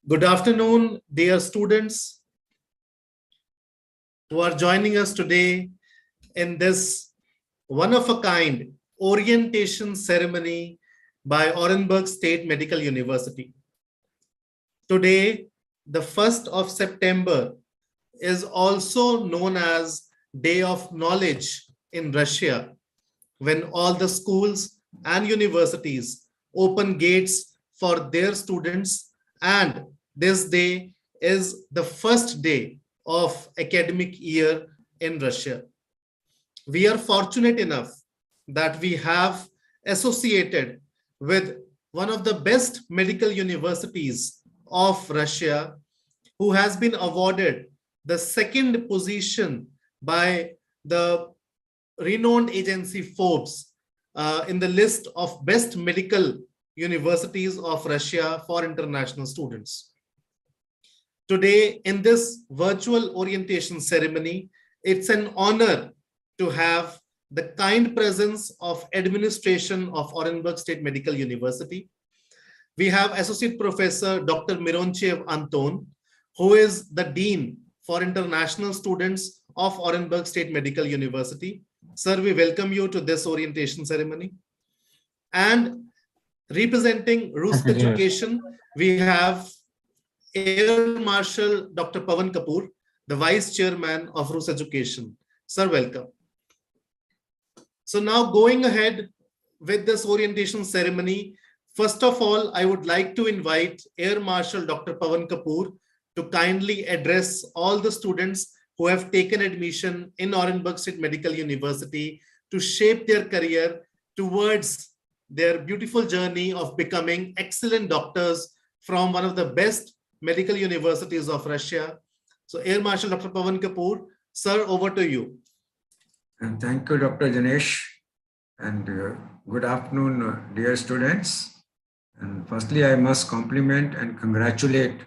Good afternoon, dear students who are joining us today in this one-of-a-kind orientation ceremony by Orenburg State Medical University. Today, the 1st of September, is also known as Day of Knowledge in Russia, when all the schools and universities open gates for their students, and this day is the first day of academic year in Russia. We are fortunate enough that we have associated with one of the best medical universities of Russia, who has been awarded the second position by the renowned agency Forbes in the list of best medical universities of Russia for international students. Today, in this virtual orientation ceremony, it's an honor to have the kind presence of administration of Orenburg State Medical University. We have Associate Professor Dr. Mironchev Anton, who is the Dean for International Students of Orenburg State Medical University. Sir, we welcome you to this orientation ceremony. And representing Rus Education, we have Air Marshal Dr. Pavan Kapoor, the Vice Chairman of Rus Education. Sir, welcome. So now going ahead with this orientation ceremony, first of all, I would like to invite Air Marshal Dr. Pavan Kapoor to kindly address all the students who have taken admission in Orenburg State Medical University to shape their career towards their beautiful journey of becoming excellent doctors from one of the best medical universities of Russia. So Air Marshal Dr. Pavan Kapoor, sir, over to you. And thank you, Dr. Janesh. And good afternoon, dear students. And firstly, I must compliment and congratulate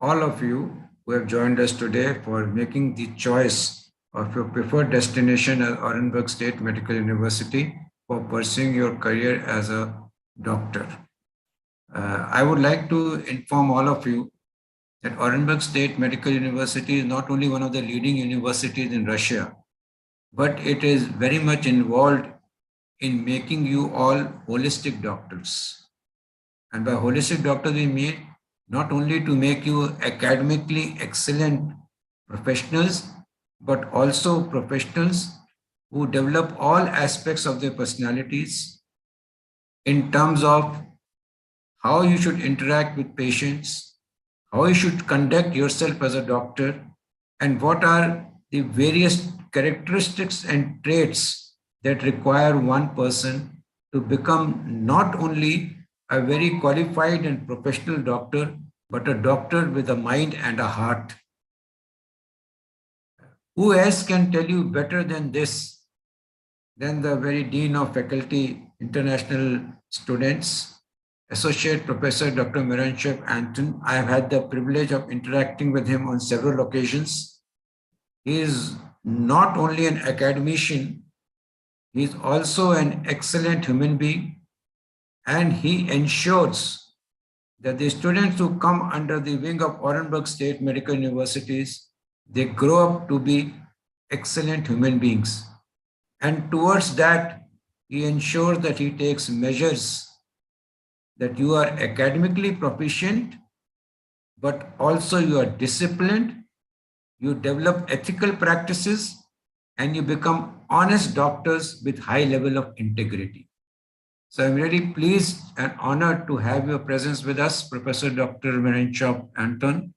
all of you who have joined us today for making the choice of your preferred destination at Orenburg State Medical University for pursuing your career as a doctor. I would like to inform all of you that Orenburg State Medical University is not only one of the leading universities in Russia, but it is very much involved in making you all holistic doctors. And by holistic doctors, we mean not only to make you academically excellent professionals, but also professionals who develop all aspects of their personalities in terms of how you should interact with patients, how you should conduct yourself as a doctor, and what are the various characteristics and traits that require one person to become not only a very qualified and professional doctor, but a doctor with a mind and a heart. Who else can tell you better than this, than the very Dean of Faculty, International Students, Associate Professor Dr. Mironchev Anton. I have had the privilege of interacting with him on several occasions. He is not only an academician, he is also an excellent human being, and he ensures that the students who come under the wing of Orenburg State Medical Universities, they grow up to be excellent human beings. And towards that, he ensures that he takes measures that you are academically proficient, but also you are disciplined, you develop ethical practices, and you become honest doctors with high level of integrity. So I'm really pleased and honored to have your presence with us, Professor Dr. Mironchev Anton.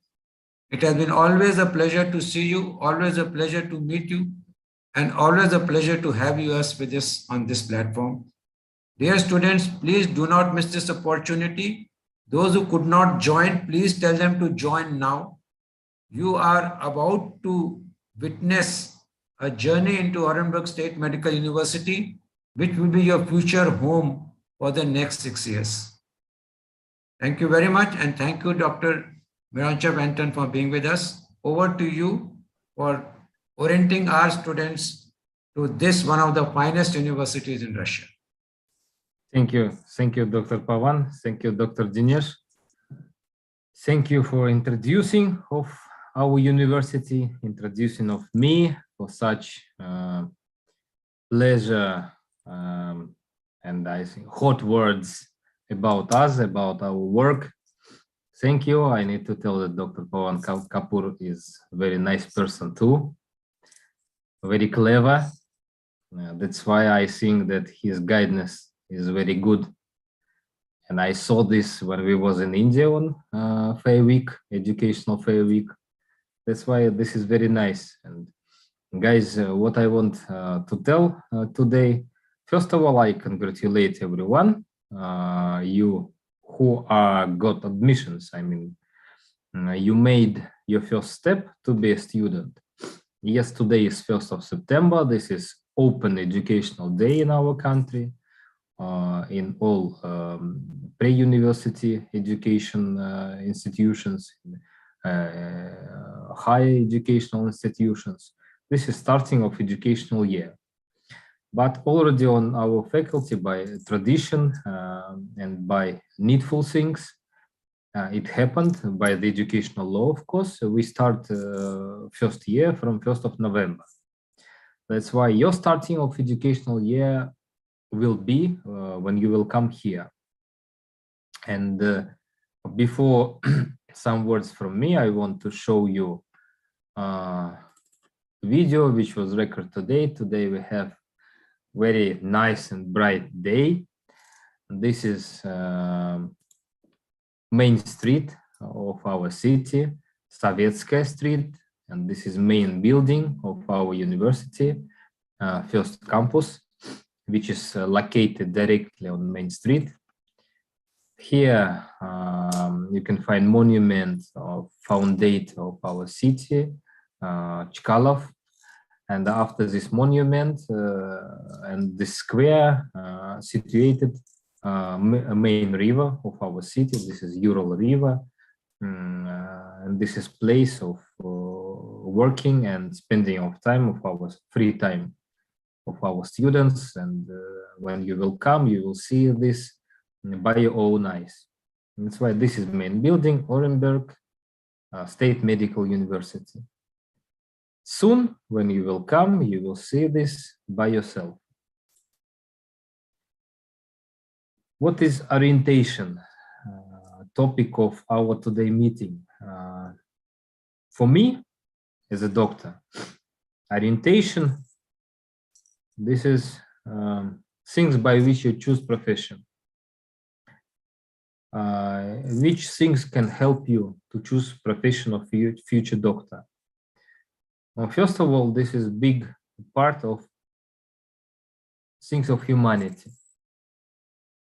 It has been always a pleasure to see you, always a pleasure to meet you, and always a pleasure to have you with us on this platform. Dear students, please do not miss this opportunity. Those who could not join, please tell them to join now. You are about to witness a journey into Orenburg State Medical University, which will be your future home for the next 6 years. Thank you very much, and thank you, Dr. Mironchev Anton, for being with us. Over to you for orienting our students to this one of the finest universities in Russia. Thank you, Dr. Pavan. Thank you, Dr. Dinesh. Thank you for introducing of our university, introducing of me for such pleasure and I think hot words about us, about our work. Thank you. I need to tell that Dr. Pawan Kapoor is a very nice person too, very clever. That's why I think that his guidance is very good. And I saw this when we was in India on Fair Week, educational Fair Week. That's why this is very nice. And guys, what I want to tell today, first of all, I congratulate everyone, you who got admissions. I mean, you made your first step to be a student. Yes, today is 1st of September. This is open educational day in our country, in all pre-university education institutions, higher educational institutions. This is starting of educational year. But already on our faculty, by tradition and by needful things, it happened by the educational law, of course. We start first year from 1st of November. That's why your starting of educational year will be when you will come here. And before some words from me, I want to show you video which was recorded today. Today we have very nice and bright day. This is main street of our city, Sovetskaya Street, and this is main building of our university, first campus, which is located directly on Main Street. Here you can find monument of founder of our city, Chkalov. And after this monument and the square situated a main river of our city. This is Ural River. And this is place of working and spending of time of our free time of our students. And when you will come, you will see this by your own eyes. That's why this is main building, Orenburg State Medical University. Soon, when you will come, you will see this by yourself. What is orientation? Topic of our today meeting. For me, as a doctor, orientation, this is things by which you choose profession. Which things can help you to choose profession of future doctor? Well, first of all, this is big part of things of humanity.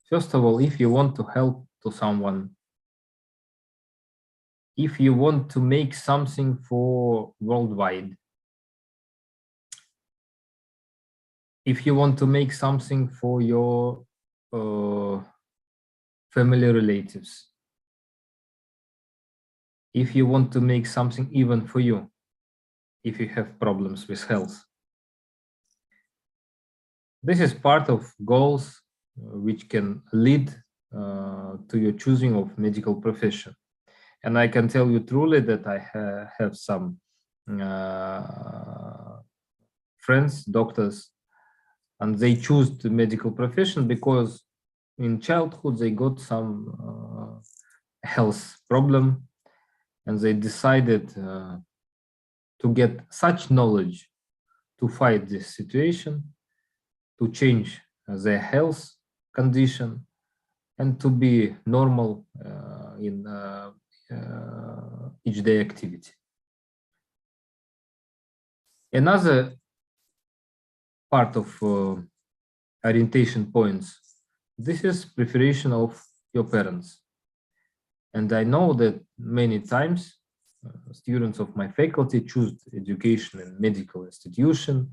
First of all, if you want to help to someone, if you want to make something for worldwide, if you want to make something for your family relatives, if you want to make something even for you, if you have problems with health. This is part of goals which can lead to your choosing of medical profession. And I can tell you truly that I have some friends, doctors, and they choose the medical profession because in childhood they got some health problem, and they decided to get such knowledge to fight this situation, to change their health condition, and to be normal in each day activity. Another part of orientation points, this is preparation of your parents. And I know that many times students of my faculty choose education in medical institution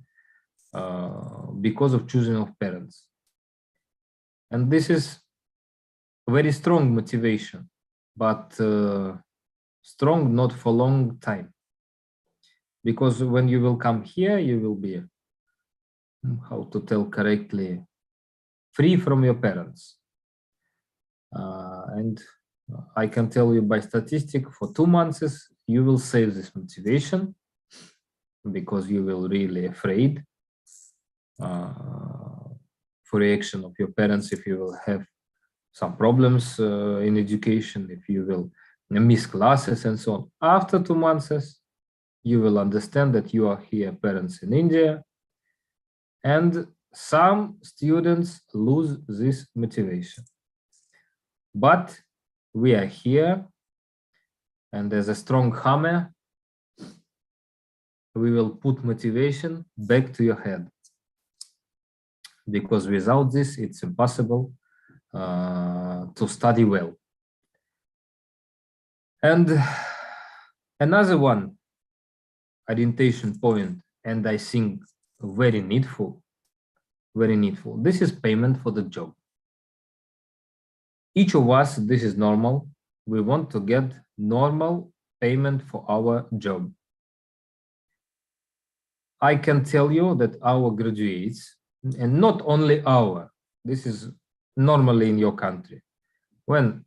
because of choosing of parents. And this is a very strong motivation, but strong not for long time. Because when you will come here, you will be, how to tell correctly, free from your parents. And I can tell you by statistic, for 2 months, you will save this motivation because you will really afraid for reaction of your parents if you will have some problems in education, if you will miss classes and so on. After 2 months, you will understand that you are here parents in India, and some students lose this motivation. But we are here, and as a strong hammer, we will put motivation back to your head. Because without this, it's impossible to study well. And another one orientation point, and I think very needful. This is payment for the job. Each of us, this is normal. We want to get normal payment for our job. I can tell you that our graduates, and not only our, this is normally in your country, when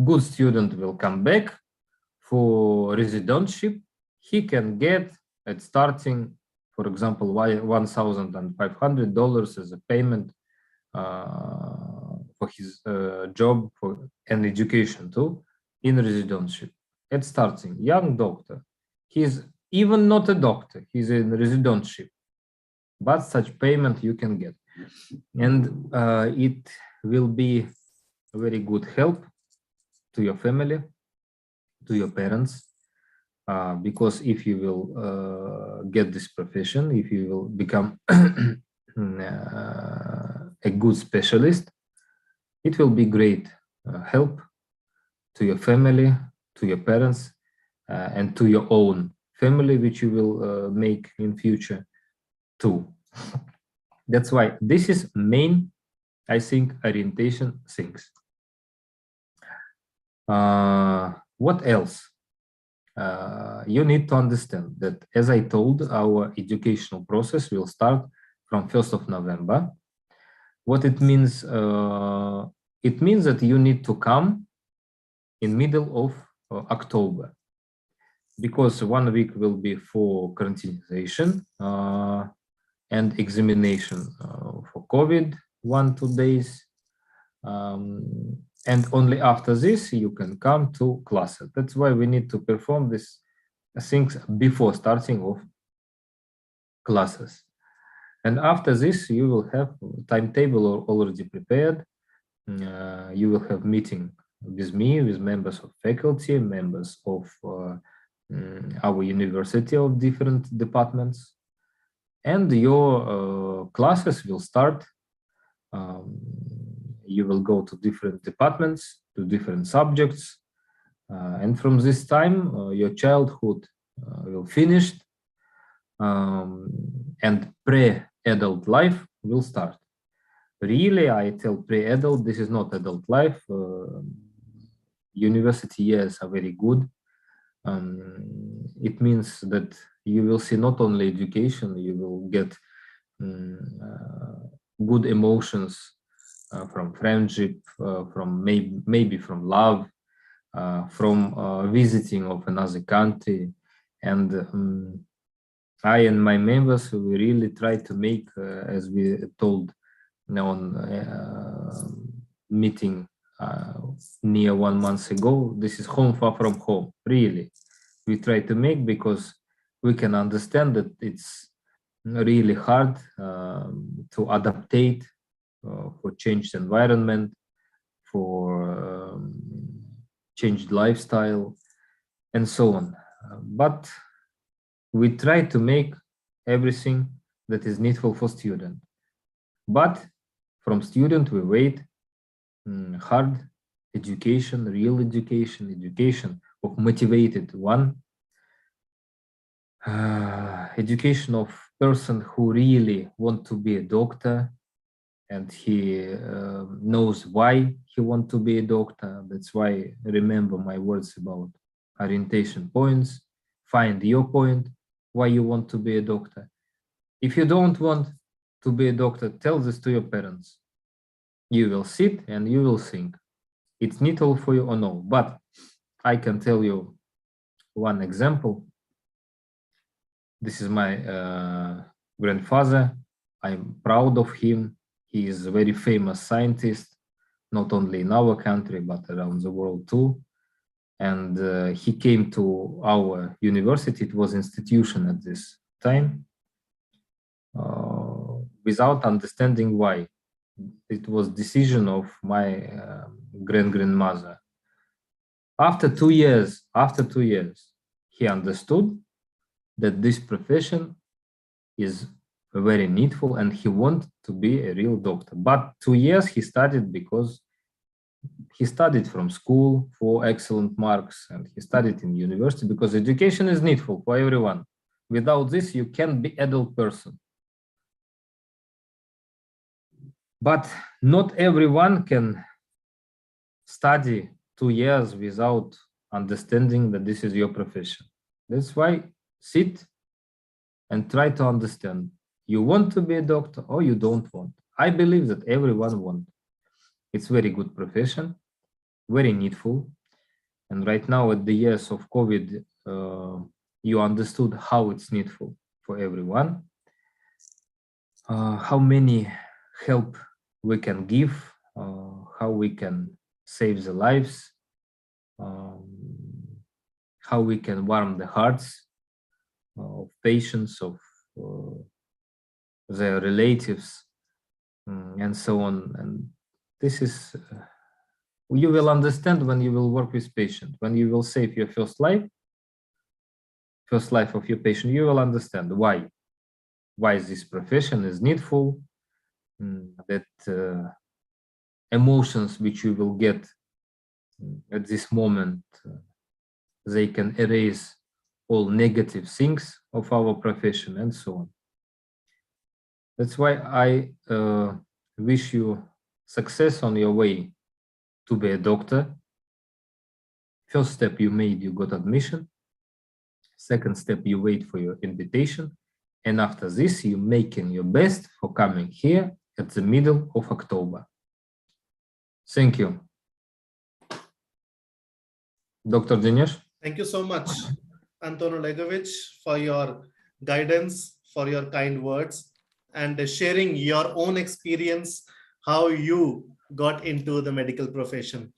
good student will come back for residentship, he can get at starting, for example, $1,500 as a payment for his job for and education too in residentship. At starting, young doctor, he's even not a doctor, he's in residentship, but such payment you can get, and it will be a very good help to your family, to your parents, because if you will get this profession, if you will become a good specialist, it will be great help to your family, to your parents, and to your own family, which you will make in future too. That's why this is main, I think, orientation things. What else? You need to understand that, as I told, our educational process will start from 1st of November. What it means that you need to come in middle of October, because 1 week will be for quarantinization and examination for COVID, 1-2 days. And only after this you can come to classes. That's why we need to perform these things before starting of classes. And after this, you will have timetable already prepared. You will have meeting with me, with members of faculty, members of our university of different departments. And your classes will start. You will go to different departments, to different subjects. And from this time, your childhood will finish, and pre-adult life will start. Really, I tell pre-adult, this is not adult life. University years are very good. It means that you will see not only education, you will get good emotions from friendship, from maybe from love, from visiting of another country. And I and my members, we really try to make, as we told on meeting near 1 month ago, this is home far from home. Really, we try to make, because we can understand that it's really hard to adaptate for changed environment, for changed lifestyle, and so on. But we try to make everything that is needful for student. But from student, we wait hard education, real education, education of motivated one, education of person who really want to be a doctor, and he knows why he want to be a doctor. That's why, remember my words about orientation points. Find your point, why you want to be a doctor. If you don't want to be a doctor, tell this to your parents. You will sit and you will think, it's needful for you or no. But I can tell you one example. This is my grandfather. I'm proud of him. He is a very famous scientist, not only in our country, but around the world too. And he came to our university. It was institution at this time, without understanding why. It was decision of my grandmother. After 2 years, he understood that this profession is very needful and he wanted to be a real doctor. But 2 years he studied because he studied from school for excellent marks, and he studied in university because education is needful for everyone. Without this, you can't be adult person. But not everyone can study 2 years without understanding that this is your profession. That's why sit and try to understand. You want to be a doctor or you don't want. I believe that everyone wants. It's very good profession, very needful. And right now at the years of COVID, you understood how it's needful for everyone. How many help we can give, how we can save the lives, how we can warm the hearts of patients, of their relatives, and so on. And this is, you will understand when you will work with patient, when you will save your first life of your patient, you will understand why this profession is needful, that emotions which you will get at this moment, they can erase all negative things of our profession and so on. That's why I wish you success on your way to be a doctor. First step you made, you got admission. Second step, you wait for your invitation. And after this, you're making your best for coming here at the middle of October. Thank you. Dr. Dinesh? Thank you so much, Anton Olegovich, for your guidance, for your kind words, and sharing your own experience, how you got into the medical profession.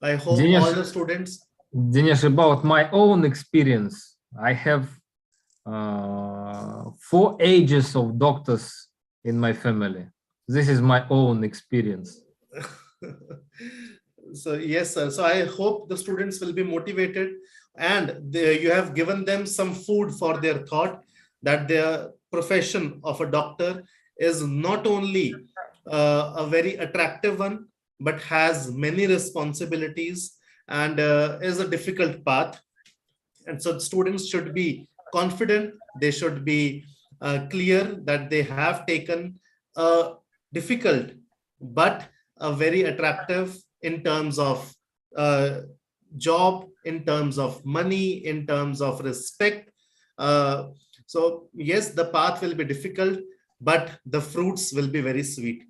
I hope Dinesh, all the students... Dinesh, about my own experience, I have 4 ages of doctors in my family. This is my own experience. So yes, sir. So I hope the students will be motivated, and you have given them some food for their thought, that their profession of a doctor is not only a very attractive one, but has many responsibilities and is a difficult path. And so students should be confident, they should be clear that they have taken a difficult but a very attractive in terms of job, in terms of money, in terms of respect. So yes, the path will be difficult, but the fruits will be very sweet.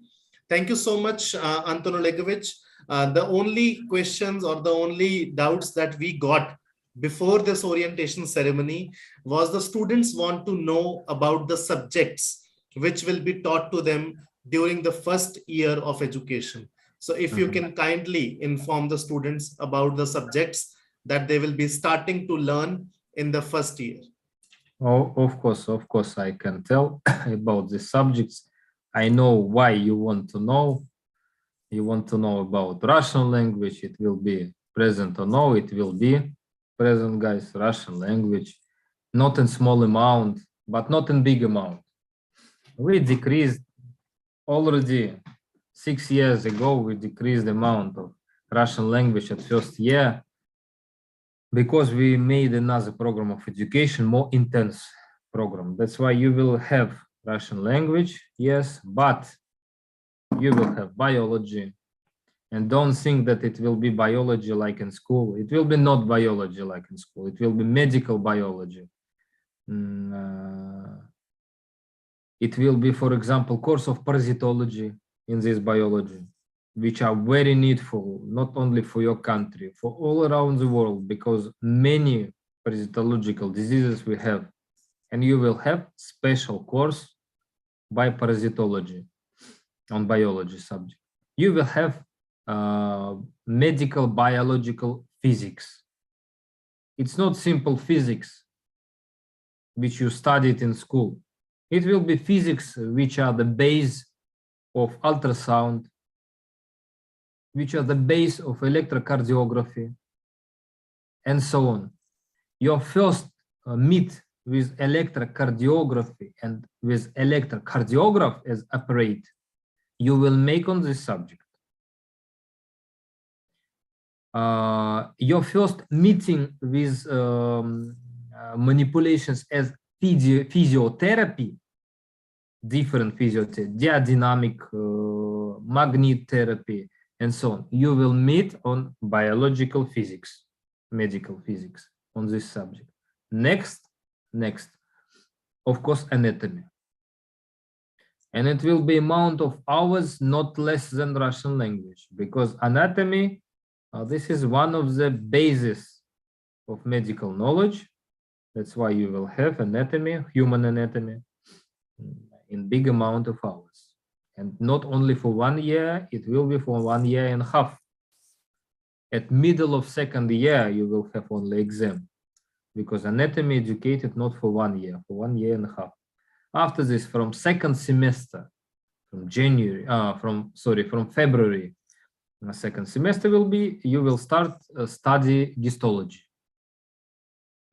Thank you so much, Anton Olegovich. The only questions or the only doubts that we got before this orientation ceremony was the students want to know about the subjects which will be taught to them during the first year of education. So if you can kindly inform the students about the subjects that they will be starting to learn in the first year. Oh, of course, I can tell about the subjects. I know why you want to know. You want to know about Russian language. It will be present or no, it will be present, guys. Russian language, not in small amount, but not in big amount. We decreased already 6 years ago, we decreased the amount of Russian language at first year because we made another program of education, more intense program. That's why you will have Russian language, yes, but you will have biology. And don't think that it will be biology like in school. It will be not biology like in school. It will be medical biology. It will be, for example, course of parasitology in this biology. which are very needful, not only for your country, for all around the world, because many parasitological diseases we have, and you will have special course by parasitology on biology subject. You will have medical biological physics. It's not simple physics which you studied in school. It will be physics which are the base of ultrasound, which are the base of electrocardiography, and so on. Your first meet with electrocardiography and with electrocardiograph as operate, you will make on this subject. Your first meeting with manipulations as physiotherapy, different physiotherapy, diadynamic, magnet therapy, and so on. You will meet on biological physics, medical physics on this subject. Next, of course, anatomy. And it will be amount of hours not less than Russian language, because anatomy, this is one of the bases of medical knowledge. That's why you will have anatomy, human anatomy, in big amount of hours. And not only for 1 year, it will be for 1.5 years. At middle of second year, you will have only exam, because anatomy educated not for 1 year, for 1.5 years. After this, from second semester, from February, second semester will be, you will start study histology.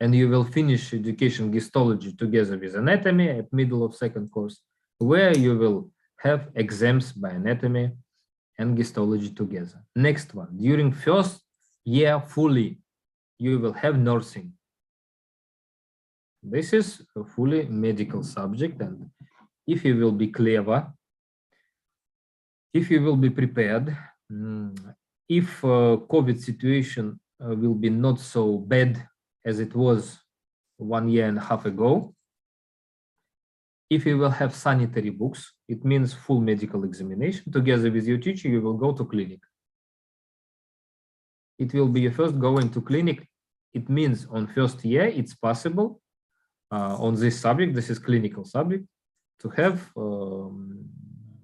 And you will finish education histology together with anatomy at middle of second course, where you will have exams by anatomy and histology together. Next one, during first year fully, you will have nursing. This is a fully medical subject, and if you will be clever, if you will be prepared, if COVID situation will be not so bad as it was 1.5 years ago, if you will have sanitary books, it means full medical examination. Together with your teacher, you will go to clinic. It will be your first going to clinic. It means on first year, it's possible on this subject, this is clinical subject, to have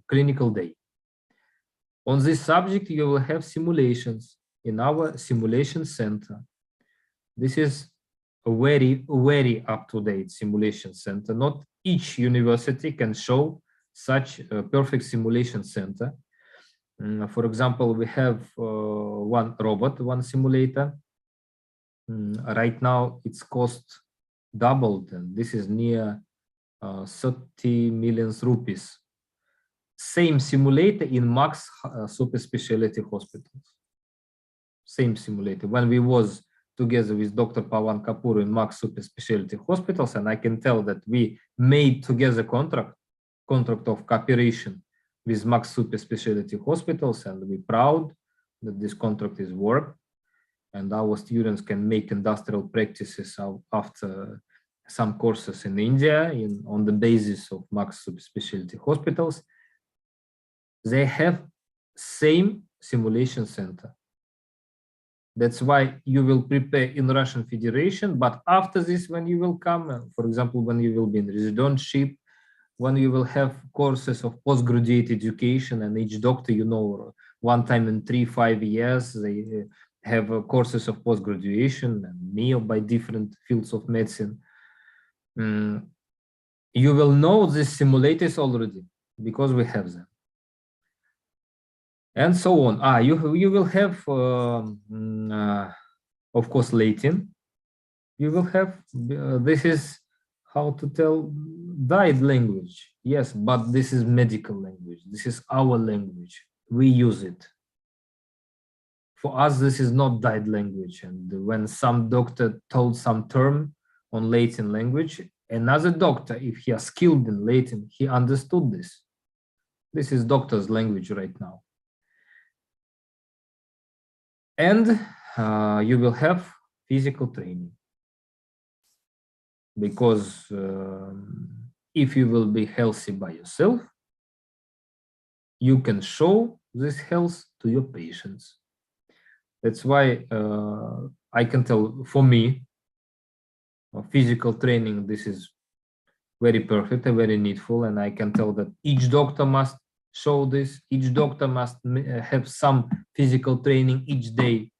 clinical day. On this subject, you will have simulations in our simulation center. This is a very, very up-to-date simulation center. Not each university can show such a perfect simulation center. For example, we have one robot, one simulator. Right now, its cost doubled, and this is near 30 million rupees. Same simulator in Max super specialty hospitals. Same simulator. When we was together with Dr. Pawan Kapoor in Max super specialty hospitals, and I can tell that we made together contract of cooperation with Max super specialty hospitals, and we're proud that this contract is worked, and our students can make industrial practices after some courses in India on the basis of Max super specialty hospitals. They have same simulation center. That's why you will prepare in Russian Federation, but after this, when you will come, for example, when you will be in residentship, when you will have courses of postgraduate education, and each doctor, you know, one time in 3-5 years, they have courses of postgraduation and NEET by different fields of medicine. You will know these simulators already because we have them. And so on. You will have, of course, Latin. You will have, this is how to tell, died language. Yes, but this is medical language. This is our language. We use it. For us, this is not died language. And when some doctor told some term on Latin language, another doctor, if he is skilled in Latin, he understood this. This is doctor's language right now. And you will have physical training, because if you will be healthy by yourself, you can show this health to your patients. That's why I can tell, for me, physical training, this is very perfect and very needful, and I can tell that each doctor must show this, each doctor must have some physical training each day,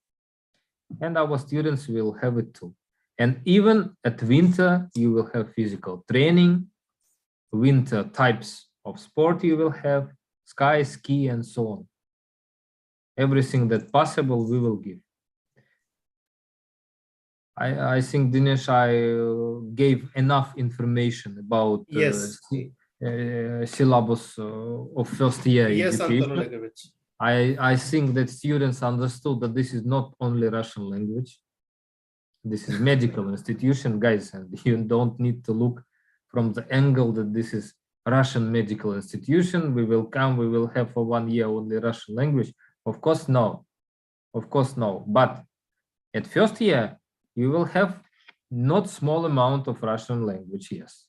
and our students will have it too. And even at winter, you will have physical training, winter types of sport you will have, sky, ski, and so on. Everything that possible, we will give. I think, Dinesh, I gave enough information about Yes. syllabus of first year Yes, education. Anton Olegovich. I think that students understood that this is not only Russian language. This is medical institution, guys, and you don't need to look from the angle that this is Russian medical institution. We will come, we will have for 1 year only Russian language. Of course, no. Of course, no. But at first year, you will have not small amount of Russian language, yes.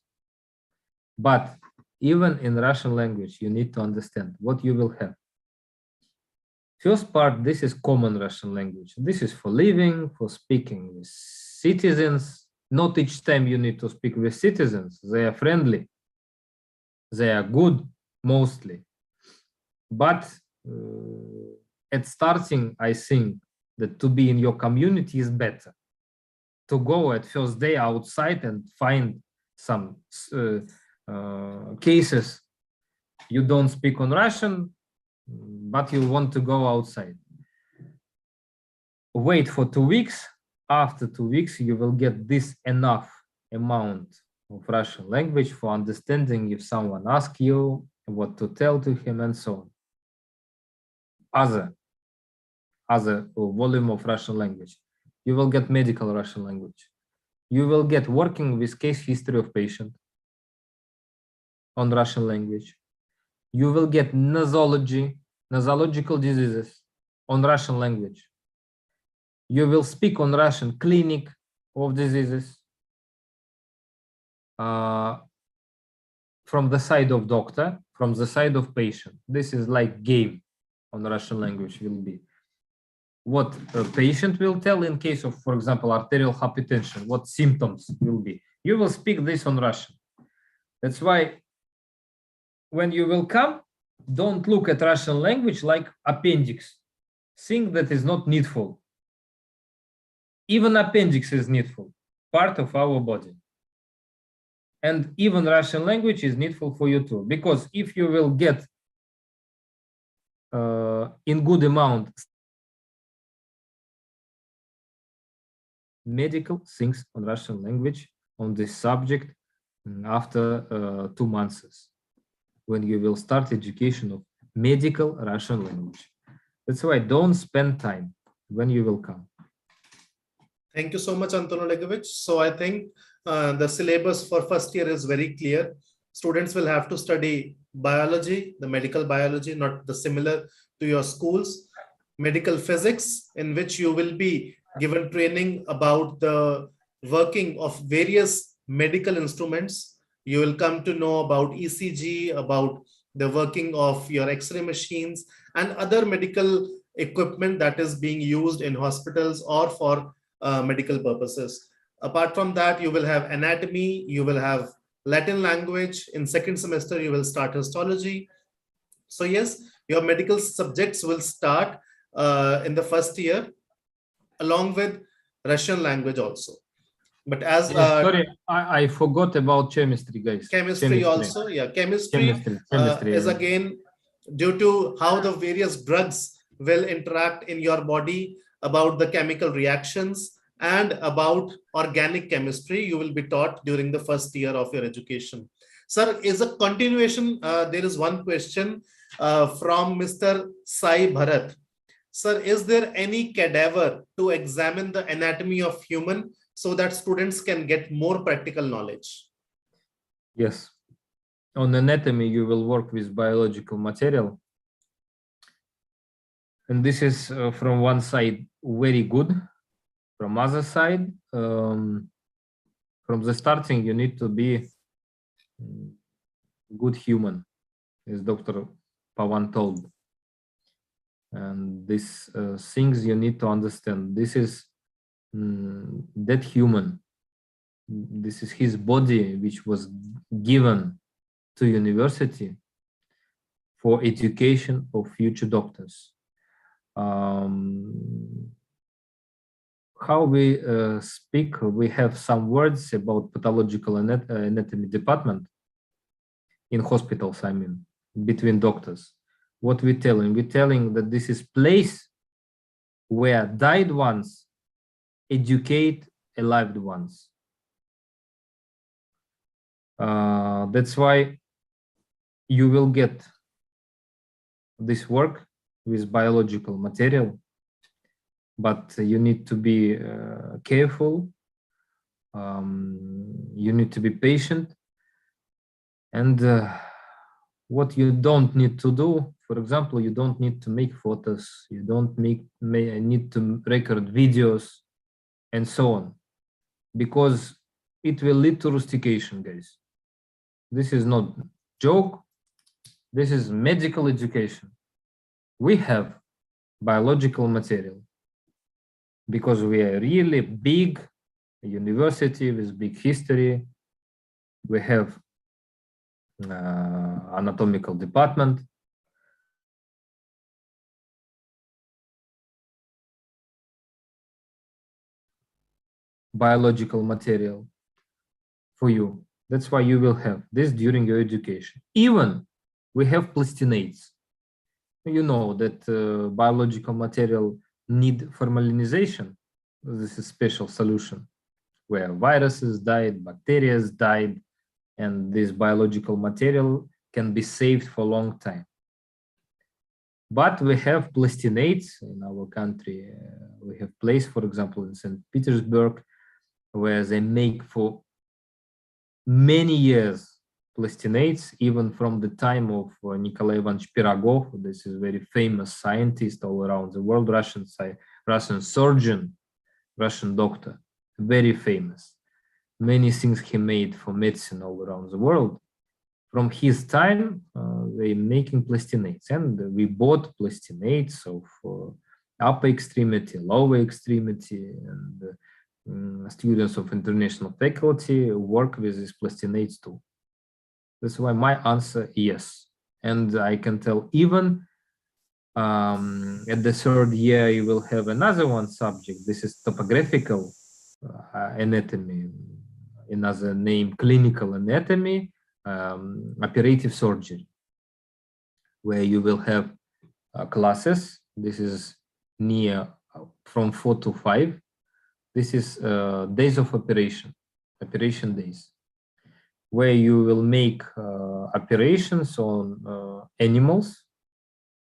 But even in Russian language, you need to understand what you will have. First part, this is common Russian language. This is for living, for speaking with citizens. Not each time you need to speak with citizens. They are friendly. They are good, mostly. But at starting, I think that to be in your community is better. To go at first day outside and find some cases you don't speak on Russian, but you want to go outside. Wait for 2 weeks. After 2 weeks, you will get this enough amount of Russian language for understanding if someone asks you what to tell to him and so on. Other volume of Russian language. You will get medical Russian language. You will get working with case history of patient on Russian language. You will get nosological diseases on Russian language. You will speak on Russian clinic of diseases from the side of doctor, from the side of patient. This is like game on Russian language will be. What a patient will tell in case of, for example, arterial hypertension, what symptoms will be. You will speak this on Russian. That's why when you will come, don't look at Russian language like appendix, thing that is not needful. Even appendix is needful, part of our body. And even Russian language is needful for you too, because if you will get in good amount medical things on Russian language on this subject after 2 months, when you will start education of medical Russian language. That's why don't spend time when you will come. Thank you so much, Anton Olegovich. So I think the syllabus for first year is very clear. Students will have to study biology, the medical biology, not the similar to your schools, medical physics, in which you will be given training about the working of various medical instruments. You will come to know about ECG, about the working of your X-ray machines and other medical equipment that is being used in hospitals or for medical purposes. Apart from that, you will have anatomy, you will have Latin language. In second semester, you will start histology. So yes, your medical subjects will start in the first year, along with Russian language also. But as sorry, I forgot about chemistry, guys. Chemistry also, yeah, chemistry is again due to how the various drugs will interact in your body, about the chemical reactions and about organic chemistry. You will be taught during the first year of your education. Sir, is a continuation. There is one question from Mr. Sai Bharat. Sir, is there any cadaver to examine the anatomy of human so that students can get more practical knowledge? Yes. On anatomy, you will work with biological material. And this is from one side very good. From other side, from the starting, you need to be good human, as Dr. Pavan told. And these things you need to understand. This is that human. This is his body, which was given to university for education of future doctors. How we speak, we have some words about pathological anatomy department in hospitals, I mean, between doctors. What we're telling that this is place where died ones educate alive ones. That's why you will get this work with biological material, but you need to be careful. You need to be patient, and what you don't need to do, for example, you don't need to make photos, you don't need to record videos and so on, because it will lead to rustication, guys. This is not joke. This is medical education. We have biological material because we are really big university with big history. We have anatomical department. Biological material for you. That's why you will have this during your education. Even we have plastinates. You know that biological material need formalinization. This is special solution where viruses died, bacteria died, and this biological material can be saved for a long time. But we have plastinates in our country. We have place, for example, in St. Petersburg, where they make for many years plastinates, even from the time of Nikolai Ivanovich Pirogov. This is very famous scientist all around the world, Russian surgeon, Russian doctor, very famous. Many things he made for medicine all around the world. From his time, they making plastinates, and we bought plastinates of upper extremity, lower extremity, and students of international faculty work with these plastinates too. That's why my answer yes. And I can tell even at the third year, you will have another one subject. This is topographical anatomy, another name, clinical anatomy, operative surgery, where you will have classes. This is near from 4 to 5. This is days of operation days, where you will make operations on animals,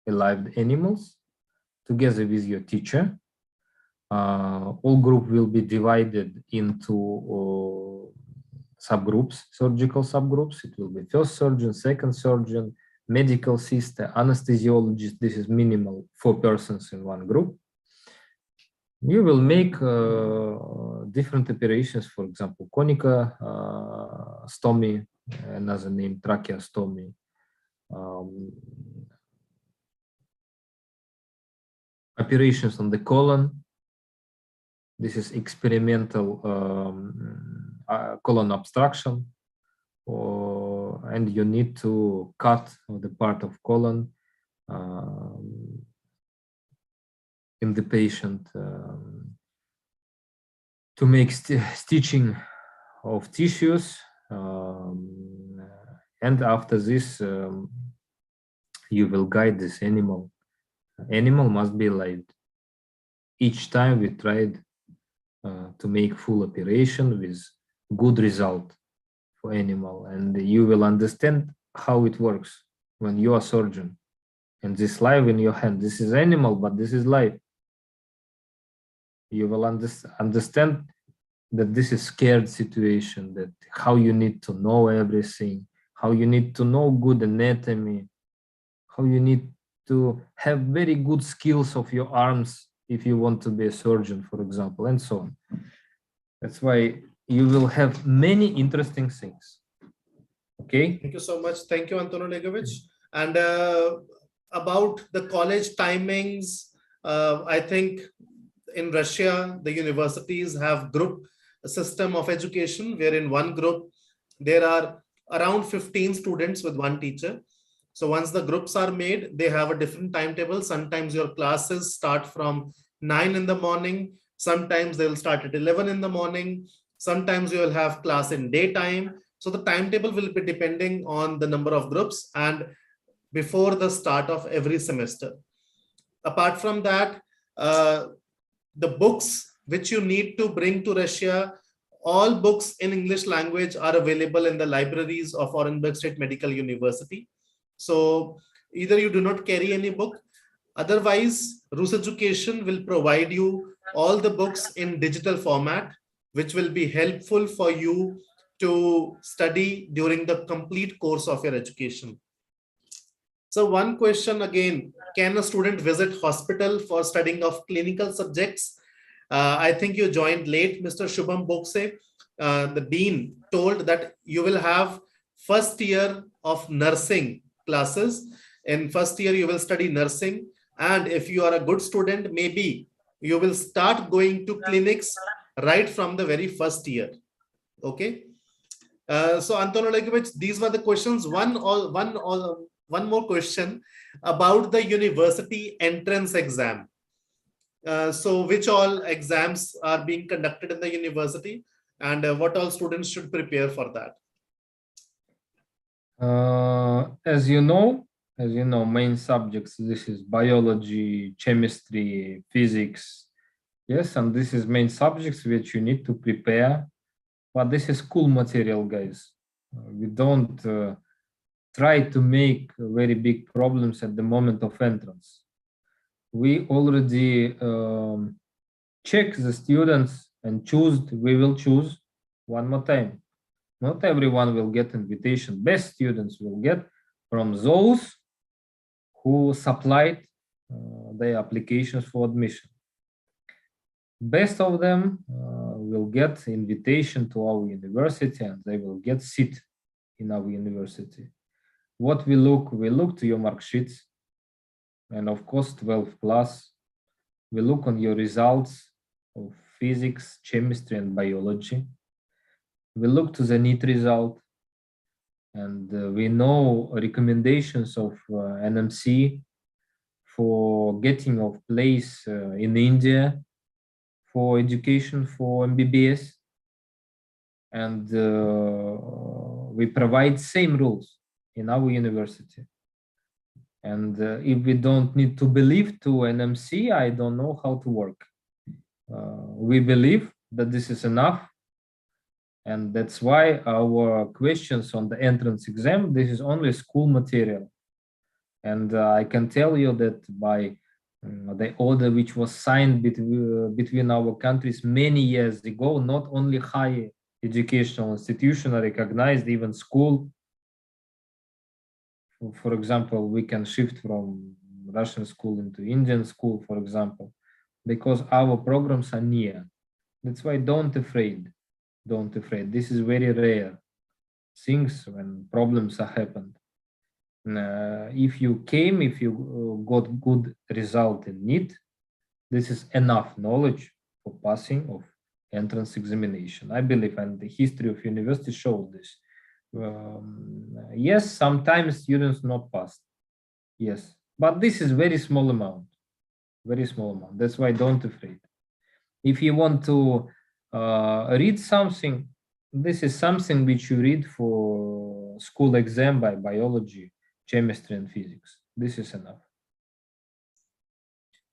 alive animals, together with your teacher. All group will be divided into subgroups, surgical subgroups. It will be first surgeon, second surgeon, medical sister, anesthesiologist. This is minimal 4 persons in one group. You will make different operations, for example, conicostomy, another name, tracheostomy, operations on the colon. This is experimental colon obstruction, and you need to cut the part of colon in the patient to make stitching of tissues, and after this you will guide this animal. Animal must be alive. Each time we tried to make full operation with good result for animal, and you will understand how it works when you are surgeon and this live in your hand. This is animal, but this is life. You will understand that this is scared situation, that how you need to know everything, how you need to know good anatomy, how you need to have very good skills of your arms if you want to be a surgeon, for example, and so on. That's why you will have many interesting things. Okay. Thank you so much. Thank you, Anton Olegovich. And about the college timings, I think in Russia, the universities have group system of education, where in one group, there are around 15 students with one teacher. So once the groups are made, they have a different timetable. Sometimes your classes start from 9 in the morning. Sometimes they will start at 11 in the morning. Sometimes you will have class in daytime. So the timetable will be depending on the number of groups and before the start of every semester. Apart from that, the books which you need to bring to Russia, all books in English language are available in the libraries of Orenburg State Medical University. So either you do not carry any book, otherwise Rus Education will provide you all the books in digital format, which will be helpful for you to study during the complete course of your education. So one question again, can a student visit hospital for studying of clinical subjects? I think you joined late, Mr. Shubham Bokse. The dean told that you will have first year of nursing classes. In first year, you will study nursing. And if you are a good student, maybe you will start going to clinics right from the very first year. Okay. So Anton Olegovich, these were the questions. One more question about the university entrance exam. So which all exams are being conducted in the university, and what all students should prepare for that? As you know, main subjects, this is biology, chemistry, physics. Yes, and this is main subjects which you need to prepare. But this is school material, guys. We don't try to make very big problems at the moment of entrance. We already check the students and we will choose one more time. Not everyone will get invitation. Best students will get from those who supplied their applications for admission. Best of them will get invitation to our university, and they will get seat in our university. What we look to your mark sheets, and of course 12 plus. We look on your results of physics, chemistry, and biology. We look to the NEET result, and we know recommendations of NMC for getting of place in India for education for mbbs, and we provide same rules in our university. And if we don't need to believe to NMC, I don't know how to work. We believe that this is enough, and that's why our questions on the entrance exam, this is only school material. And I can tell you that by the order which was signed between our countries many years ago, not only higher educational institution are recognized, even school. For example, we can shift from Russian school into Indian school, for example, because our programs are near. That's why don't afraid. This is very rare things when problems are happened. If you got good result in NEET, this is enough knowledge for passing of entrance examination, I believe, and the history of university shows this. Yes, sometimes students not pass. Yes, but this is very small amount. That's why don't afraid. If you want to read something, this is something which you read for school exam by biology, chemistry, and physics. This is enough.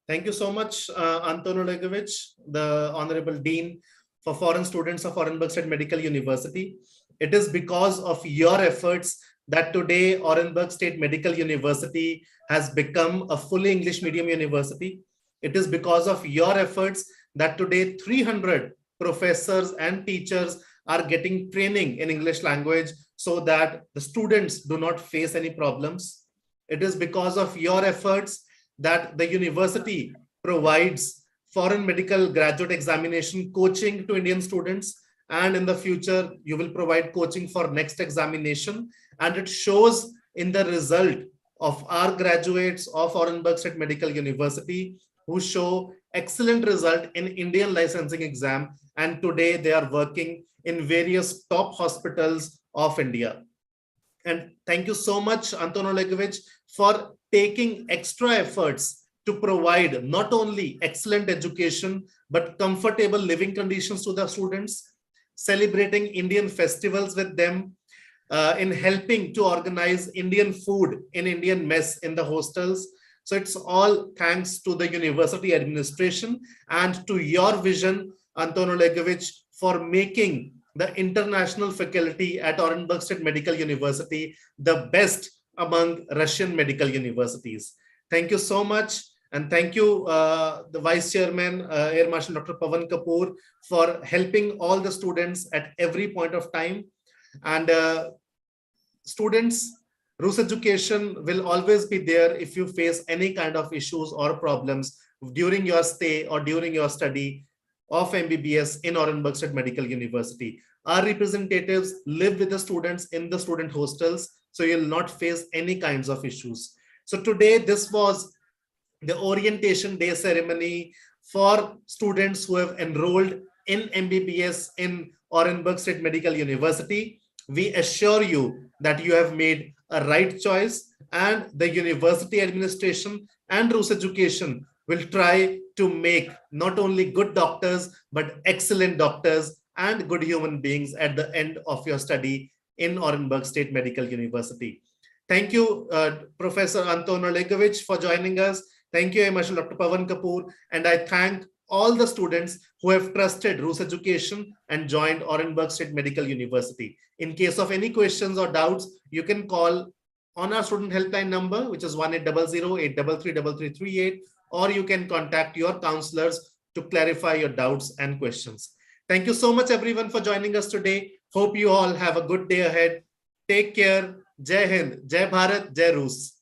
Thank you so much, Anton Olegovich, the Honorable Dean for Foreign Students of Orenburg State Medical University. It is because of your efforts that today Orenburg State Medical University has become a fully English medium university. It is because of your efforts that today 300 professors and teachers are getting training in English language so that the students do not face any problems. It is because of your efforts that the university provides foreign medical graduate examination coaching to Indian students, and in the future you will provide coaching for next examination, and it shows in the result of our graduates of Orenburg State Medical University who show excellent result in Indian licensing exam, and today they are working in various top hospitals of India. And thank you so much, Anton Olegovich, for taking extra efforts to provide not only excellent education, but comfortable living conditions to the students, celebrating Indian festivals with them, in helping to organize Indian food in Indian mess in the hostels. So it's all thanks to the university administration and to your vision, Anton Olegovich, for making the international faculty at Orenburg State Medical University the best among Russian medical universities. Thank you so much. And thank you, the Vice Chairman, Air Marshal Dr. Pavan Kapoor, for helping all the students at every point of time. And students, Rus Education will always be there if you face any kind of issues or problems during your stay or during your study of MBBS in Orenburg State Medical University. Our representatives live with the students in the student hostels, so you'll not face any kinds of issues. So today, this was the orientation day ceremony for students who have enrolled in MBBS in Orenburg State Medical University. We assure you that you have made a right choice, and the university administration and Rus Education will try to make not only good doctors, but excellent doctors and good human beings at the end of your study in Orenburg State Medical University. Thank you, Professor Anton Olegovich, for joining us. Thank you, Marshal Dr. Pavan Kapoor, and I thank all the students who have trusted Rus Education and joined Orenburg State Medical University. In case of any questions or doubts, you can call on our student helpline number, which is 1800-833-3338, or you can contact your counselors to clarify your doubts and questions. Thank you so much, everyone, for joining us today. Hope you all have a good day ahead. Take care. Jai Hind, Jai Bharat, Jai Rus.